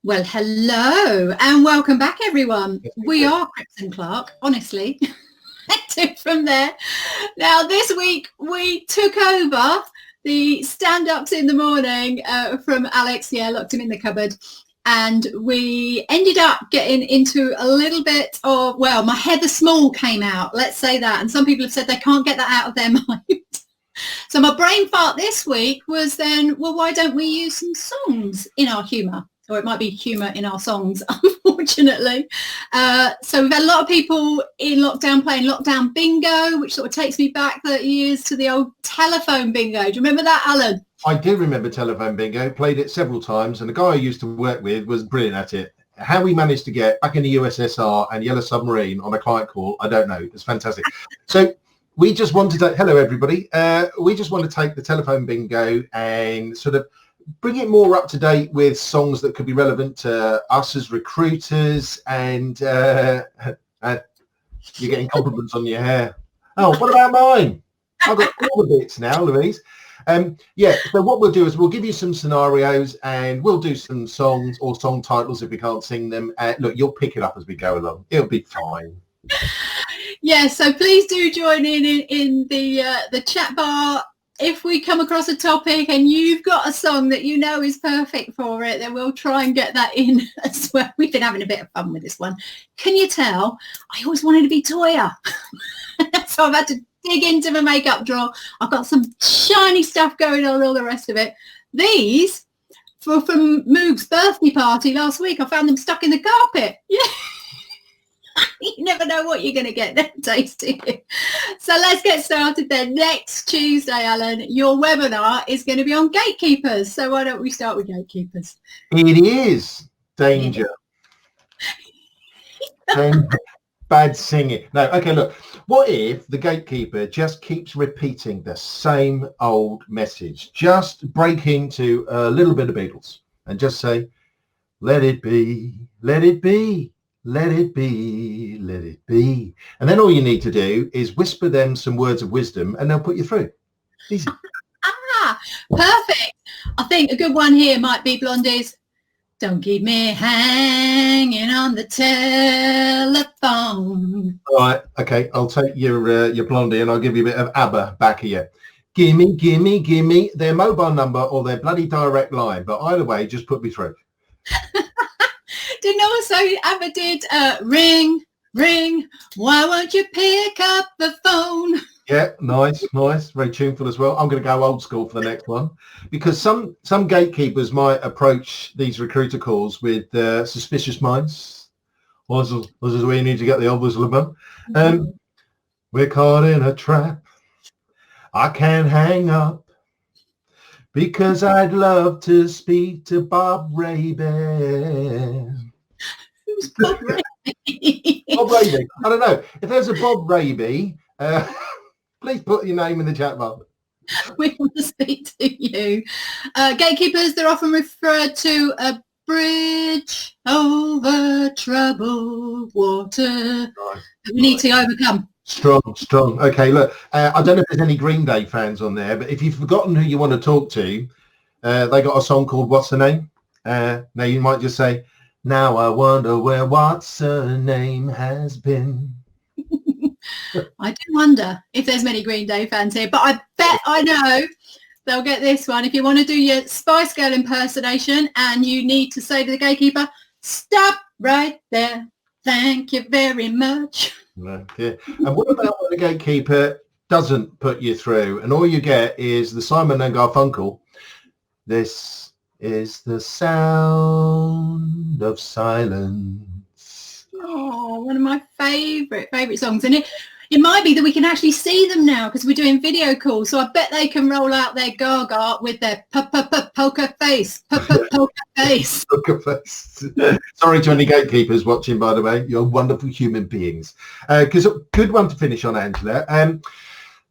Well, hello and welcome back, everyone. We are Cripps and Clarke, honestly. From there. Now, this week we took over the stand-ups in the morning from Alex. Yeah, locked him in the cupboard. And we ended up getting into a little bit of, well, my Heather Small came out, let's say that. And some people have said they can't get that out of their mind. So my brain fart this week was then, well, why don't we use some songs in our humour? Or it might be humour in our songs, unfortunately. So we've had a lot of people in lockdown playing lockdown bingo, which sort of takes me back 30 years to the old telephone bingo. Do you remember that, Alan? I do remember telephone bingo, played it several times, and the guy I used to work with was brilliant at it. How we managed to get back in the USSR and Yellow Submarine on a client call, I don't know. It's fantastic. So we just wanted to, hello everybody, we just want to take the telephone bingo and sort of bring it more up to date with songs that could be relevant to us as recruiters. And you're getting compliments on your hair. Oh, what about mine? I've got all the bits now, Louise. Yeah, so what we'll do is we'll give you some scenarios and we'll do some songs or song titles if we can't sing them. Look, you'll pick it up as we go along. It'll be fine. Yeah, so please do join in the chat bar. If we come across a topic and you've got a song that you know is perfect for it, then we'll try and get that in as well. We've been having a bit of fun with this one. Can you tell? I always wanted to be Toya. So I've had to dig into my makeup drawer. I've got some shiny stuff going on, all the rest of it. These were from Moog's birthday party last week. I found them stuck in the carpet. Yeah. You never know what you're going to get nowadays, do you? So let's get started then. Next Tuesday, Alan, your webinar is going to be on gatekeepers. So why don't we start with gatekeepers? It is danger. Bad singing. No, okay, look. What if the gatekeeper just keeps repeating the same old message? Just break into a little bit of Beatles and just say, let it be, let it be. Let it be, let it be. And then all you need to do is whisper them some words of wisdom and they'll put you through. Easy. Perfect. I think a good one here might be Blondie's Don't Keep Me Hanging on the Telephone. All right, okay, I'll take your Blondie and I'll give you a bit of ABBA back here. Gimme, gimme, gimme their mobile number or their bloody direct line. But either way, just put me through. Didn't also ABBA did ring, ring, why won't you pick up the phone? Yeah, nice, very tuneful as well. I'm going to go old school for the next one because some gatekeepers might approach these recruiter calls with suspicious minds. Was this where you need to get the old whistle about? We're caught in a trap. I can't hang up. Because I'd love to speak to Bob Raby. Who's Bob Raby? Bob Raby. I don't know. If there's a Bob Raby, please put your name in the chat box. We want to speak to you. Gatekeepers, they're often referred to a bridge over troubled water that we need to overcome. Strong. Okay, look, I don't know if there's any Green Day fans on there, but if you've forgotten who you want to talk to, they got a song called What's Her Name? Now you might just say, now I wonder where What's Her Name has been. I do wonder if there's many Green Day fans here, but I bet I know they'll get this one. If you want to do your Spice Girl impersonation and you need to say to the gatekeeper, stop right there. Thank you very much. Okay. And what about when the gatekeeper doesn't put you through and all you get is the Simon and Garfunkel? This is the sound of silence. Oh, one of my favourite songs. And it might be that we can actually see them now because we're doing video calls. So I bet they can roll out their gaga with their poker face. Poker face. Poker face. Sorry to any gatekeepers watching, by the way. You're wonderful human beings. Because a good one to finish on, Angela.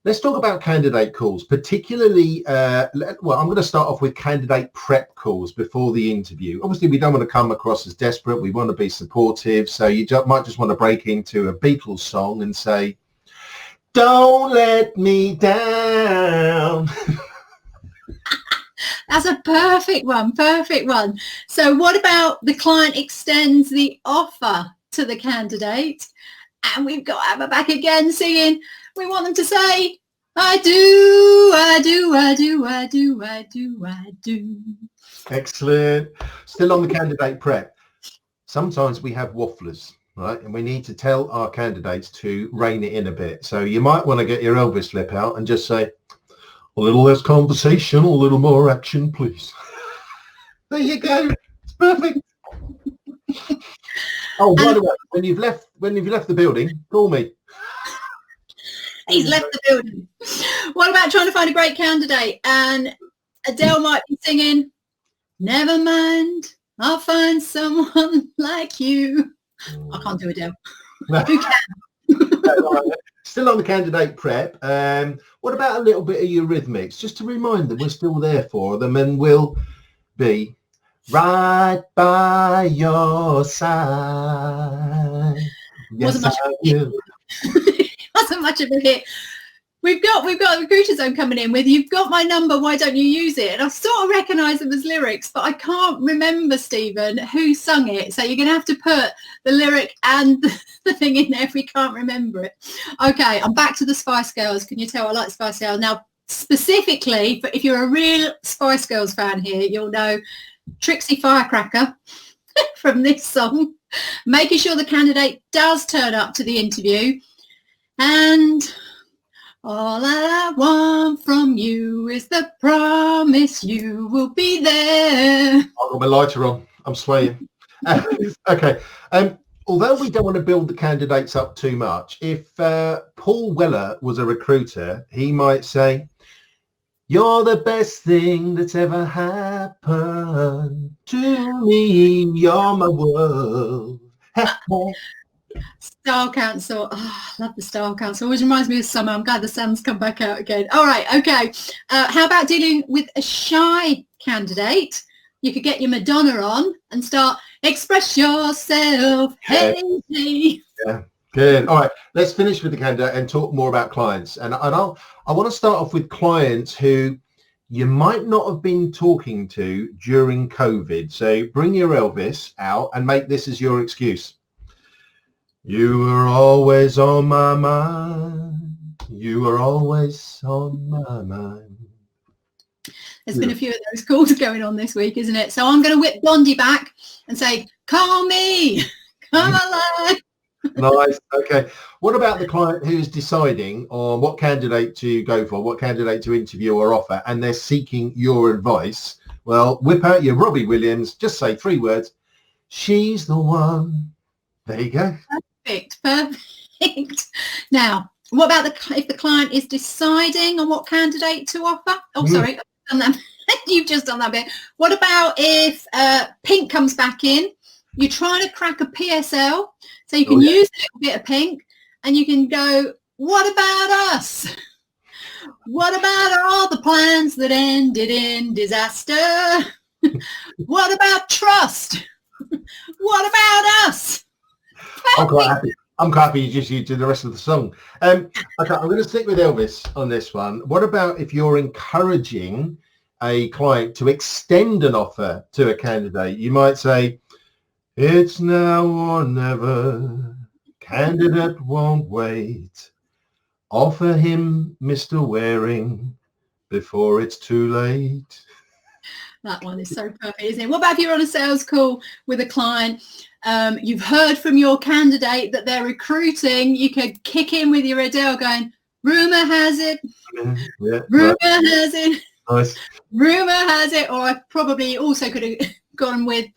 Let's talk about candidate calls, particularly, well, I'm going to start off with candidate prep calls before the interview. Obviously, we don't want to come across as desperate. We want to be supportive. So you might just want to break into a Beatles song and say, don't let me down. That's a perfect one. Perfect one. So what about the client extends the offer to the candidate, and we've got Emma back again singing. We want them to say, I do, I do, I do, I do, I do, I do. Excellent. Still on the candidate prep. Sometimes we have wafflers, right? And we need to tell our candidates to rein it in a bit. So you might want to get your Elvis flip out and just say, a little less conversation, a little more action, please. There you go. It's perfect. Oh, by the way, when you've left the building, call me. He's left the building. What about trying to find a great candidate? And Adele might be singing, never mind, I'll find someone like you. I can't do Adele. Who can? Still on the candidate prep. What about a little bit of Eurythmics? Just to remind them we're still there for them and we'll be right by your side. Wasn't much of a hit. We've got a recruiter zone coming in with, you've got my number, why don't you use it? And I sort of recognise them as lyrics, but I can't remember, Stephen, who sung it. So you're going to have to put the lyric and the thing in there if we can't remember it. Okay, I'm back to the Spice Girls. Can you tell I like Spice Girls? Now, specifically, if you're a real Spice Girls fan here, you'll know Trixie Firecracker from this song, making sure the candidate does turn up to the interview. And all I want from you is the promise you will be there. I've got my lighter on. I'm swaying. Okay. Although we don't want to build the candidates up too much, if Paul Weller was a recruiter, he might say, you're the best thing that's ever happened to me. You're my world. Style Council. Oh, I love the Style Council. Always reminds me of summer. I'm glad the sun's come back out again. All right, okay. How about dealing with a shy candidate? You could get your Madonna on and start, express yourself. Hey. Yeah, good. All right, let's finish with the candidate and talk more about clients. And I want to start off with clients who you might not have been talking to during COVID. So bring your Elvis out and make this as your excuse. You were always on my mind. You were always on my mind. There's been a few of those calls going on this week, isn't it? So I'm going to whip Blondie back and say, call me, come alive. Nice. Okay. What about the client who's deciding on what candidate to go for, what candidate to interview or offer, and they're seeking your advice? Well, whip out your Robbie Williams. Just say 3 words. She's the one. There you go. Perfect. Now, what about if the client is deciding on what candidate to offer? Oh, sorry, I've done that. You've just done that bit. What about if Pink comes back in? You're trying to crack a PSL, so you can use a little bit of Pink, and you can go, what about us? What about all the plans that ended in disaster? What about trust? What about us? I'm quite happy. I'm quite happy you just used the rest of the song. Okay, I'm going to stick with Elvis on this one. What about if you're encouraging a client to extend an offer to a candidate? You might say, it's now or never. Candidate won't wait. Offer him Mr. Waring before it's too late. That one is so perfect, isn't it? What about if you're on a sales call with a client? You've heard from your candidate that they're recruiting. You could kick in with your Adele going, rumor has it. Yeah, rumor has it. Nice. Rumor has it. Or I probably also could have gone with,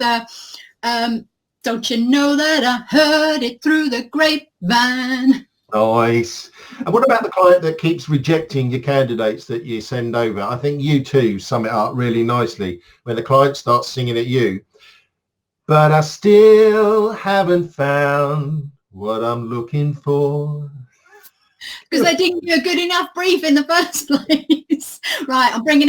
don't you know that I heard it through the grapevine. Nice. And what about the client that keeps rejecting your candidates that you send over? I think you two sum it up really nicely when the client starts singing at you. But I still haven't found what I'm looking for. Because they didn't do a good enough brief in the first place. Right, I'm bringing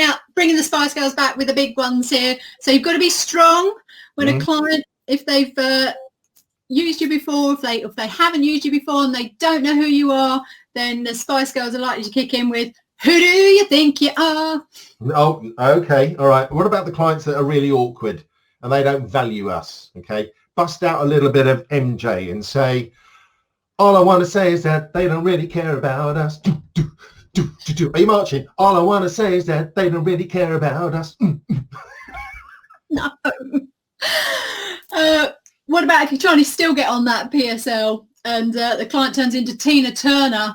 the Spice Girls back with the big ones here. So you've got to be strong when a client, if they've used you before, if they haven't used you before and they don't know who you are, then the Spice Girls are likely to kick in with, Who do you think you are? Oh, okay. All right. What about the clients that are really awkward and they don't value us? Okay. Bust out a little bit of MJ and say, all I want to say is that they don't really care about us. Are you marching? All I want to say is that they don't really care about us. No. What about if you're trying to still get on that PSL and the client turns into Tina Turner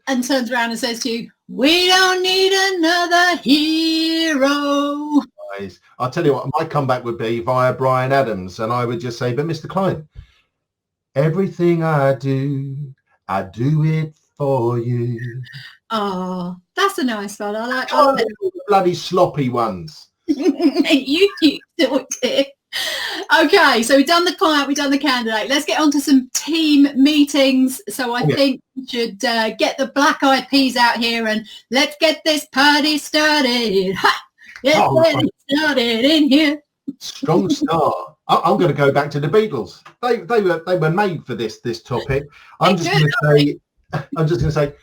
and turns around and says to you, we don't need another hero. Guys, I'll tell you what, my comeback would be via Brian Adams, and I would just say, but Mr. Klein, everything I do it for you. Oh, that's a nice one. I like all the bloody sloppy ones. You do it. Okay, so we've done the client, we've done the candidate. Let's get on to some team meetings. So I think we should get the Black Eyed Peas out here and let's get this party started. Ha! Get it started in here. Strong start. I'm going to go back to the Beatles. They were made for this topic. I'm just going to say,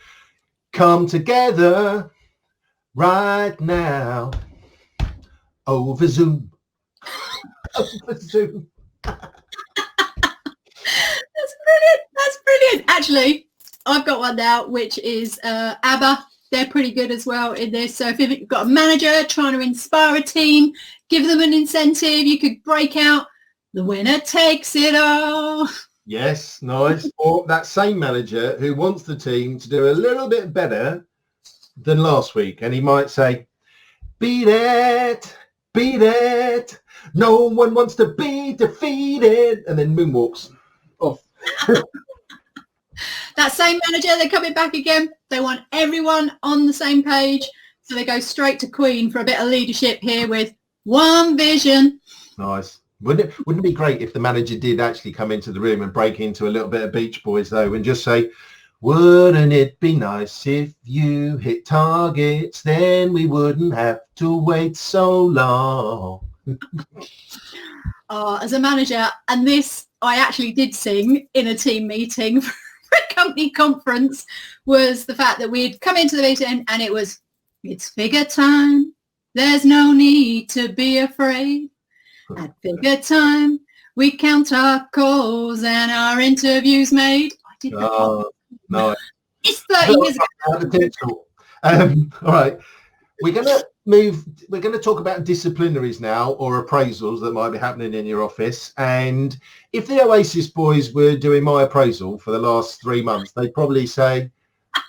come together right now over Zoom. Over Zoom. That's brilliant. That's brilliant. Actually, I've got one now, which is ABBA. They're pretty good as well in this. So if you've got a manager trying to inspire a team, give them an incentive, you could break out the winner takes it all. Yes, nice. Or that same manager who wants the team to do a little bit better than last week. And he might say, beat it, no one wants to be defeated. And then moonwalks off. That same manager, they're coming back again. They want everyone on the same page. So they go straight to Queen for a bit of leadership here with one vision. Nice. Wouldn't it be great if the manager did actually come into the room and break into a little bit of Beach Boys, though, and just say, wouldn't it be nice if you hit targets? Then we wouldn't have to wait so long. As a manager, and this I actually did sing in a team meeting for a company conference, was the fact that we'd come into the meeting and it was, it's figure time. There's no need to be afraid. At figure time, we count our calls and our interviews made. I did that. Oh, no. It's 30 years ago. All right. We're going to talk about disciplinaries now, or appraisals that might be happening in your office. And if the Oasis boys were doing my appraisal for the last 3 months, they'd probably say,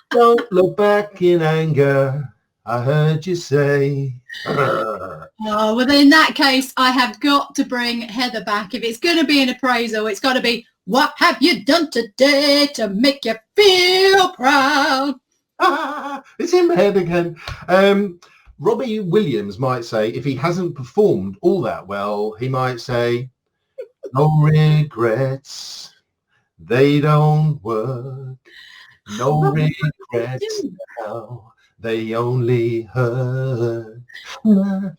don't look back in anger. I heard you say. Oh, well, in that case, I have got to bring Heather back. If it's going to be an appraisal, it's got to be, what have you done today to make you feel proud? It's in my head again. Robbie Williams might say, if he hasn't performed all that well, he might say, no regrets, they don't work. No regrets now. They only hurt.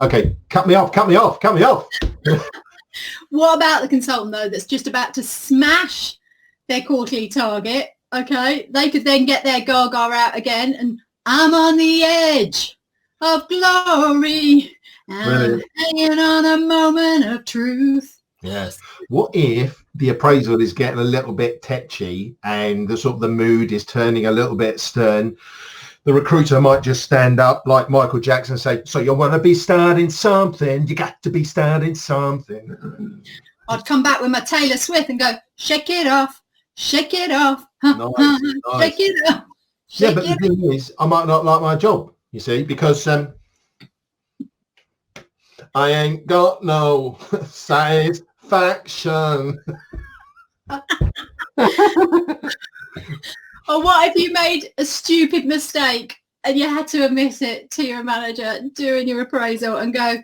Okay, cut me off. What about the consultant, though, that's just about to smash their quarterly target? Okay, they could then get their gaga out again and I'm on the edge of glory and hanging on a moment of truth. Yes. What if the appraisal is getting a little bit tetchy and the mood is turning a little bit stern? The recruiter might just stand up like Michael Jackson and say, so you want to be starting something, you got to be starting something. I'd come back with my Taylor Swift and go, shake it off, shake it off, nice. Shake it off. Yeah, but the thing is, I might not like my job, you see, because I ain't got no satisfaction. Or what if you made a stupid mistake and you had to admit it to your manager during your appraisal and go,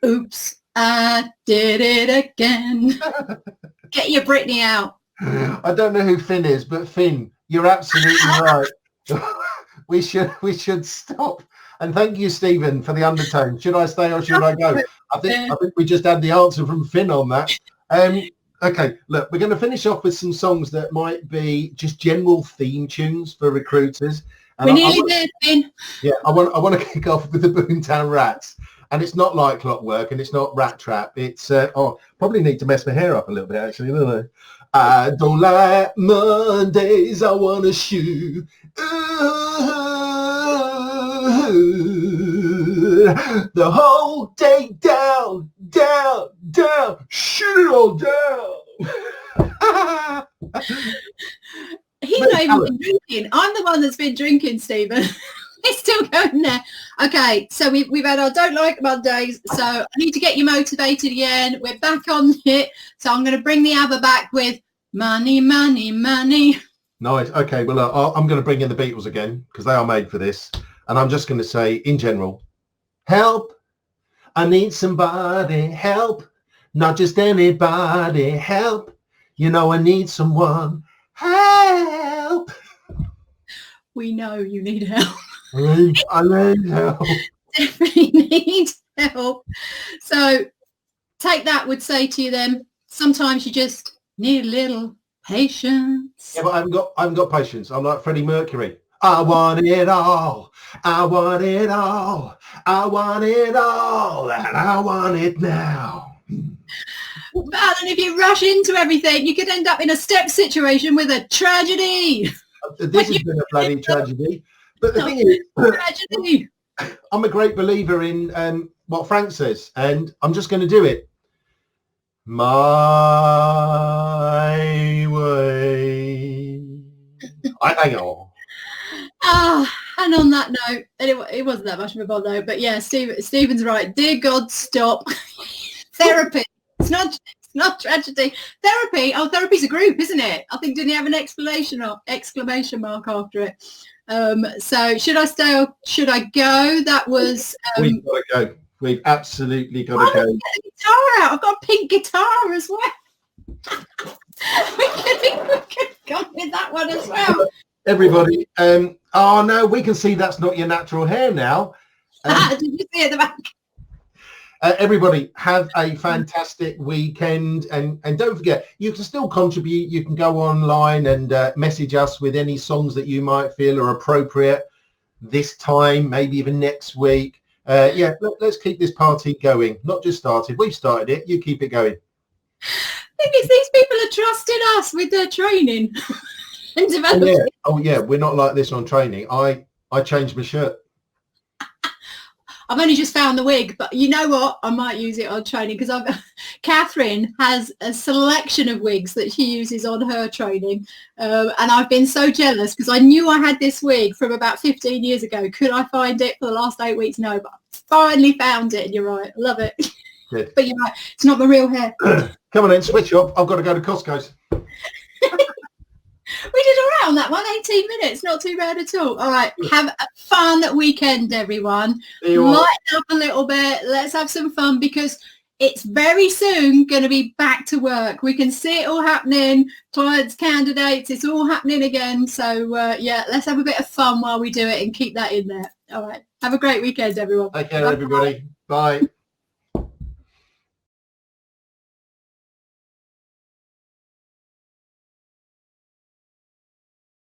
oops, I did it again. Get your Britney out. I don't know who Finn is, but Finn, you're absolutely right. We should stop. And thank you, Stephen, for the undertone. Should I stay or should I go? I think we just had the answer from Finn on that. Okay, look, we're going to finish off with some songs that might be just general theme tunes for recruiters. And We're nearly there, Finn. Yeah, I want to kick off with the Boomtown Rats. And it's not like Clockwork, and it's not Rat Trap. It's probably need to mess my hair up a little bit, actually, don't I? I don't like Mondays, I want to shoot. The whole day down, down, down, shoot it all down. He's not even been drinking. I'm the one that's been drinking, Stephen. It's still going there. Okay, so we've had our Don't Like Mondays, so I need to get you motivated again. We're back on it, so I'm going to bring the ABBA back with Money, Money, Money. Nice. Okay, well, I'm going to bring in the Beatles again, because they are made for this. And I'm just going to say, in general, help. I need somebody, help. Not just anybody, help. You know, I need someone, help. We know you need help. I need help. Definitely need help. So take that would say to you then, sometimes you just need a little patience. Yeah, but I haven't got patience. I'm like Freddie Mercury. I want it all. I want it all. I want it all. And I want it now. But and if you rush into everything, you could end up in a step situation with a tragedy. This has been a bloody tragedy. But the thing is, tragedy. I'm a great believer in what Frank says, and I'm just going to do it. My way. I hang on. And on that note, and it wasn't that much of a bother though, but yeah, Stephen's right. Dear God, stop. Therapy. It's not tragedy. Therapy. Oh, therapy's a group, isn't it? I think, didn't he have an exclamation mark after it? So should I stay or should I go? That was We've got to go. We've absolutely got to go. Get a guitar out. I've got a pink guitar as well. we could go with that one as well. Everybody, oh no, we can see that's not your natural hair now. Did you see at the back? Everybody, have a fantastic weekend, and don't forget, you can still contribute. You can go online and message us with any songs that you might feel are appropriate this time, maybe even next week. Let's keep this party going. Not just started, we've started it. You keep it going. Because these people are trusting us with their training and development. Oh yeah, we're not like this on training. I changed my shirt. I've only just found the wig, but you know what? I might use it on training because Catherine has a selection of wigs that she uses on her training. And I've been so jealous because I knew I had this wig from about 15 years ago. Could I find it for the last 8 weeks? No, but I finally found it. And you're right. I love it. Good. But you're right. It's not my real hair. Come on then, switch off. I've got to go to Costco's. We did all right on that one, 18 minutes, not too bad at all. All right, have a fun weekend, everyone. Lighten up a little bit. Let's have some fun because it's very soon going to be back to work. We can see it all happening. Clients, candidates, it's all happening again. So, let's have a bit of fun while we do it and keep that in there. All right, have a great weekend, everyone. Take care, everybody. Bye.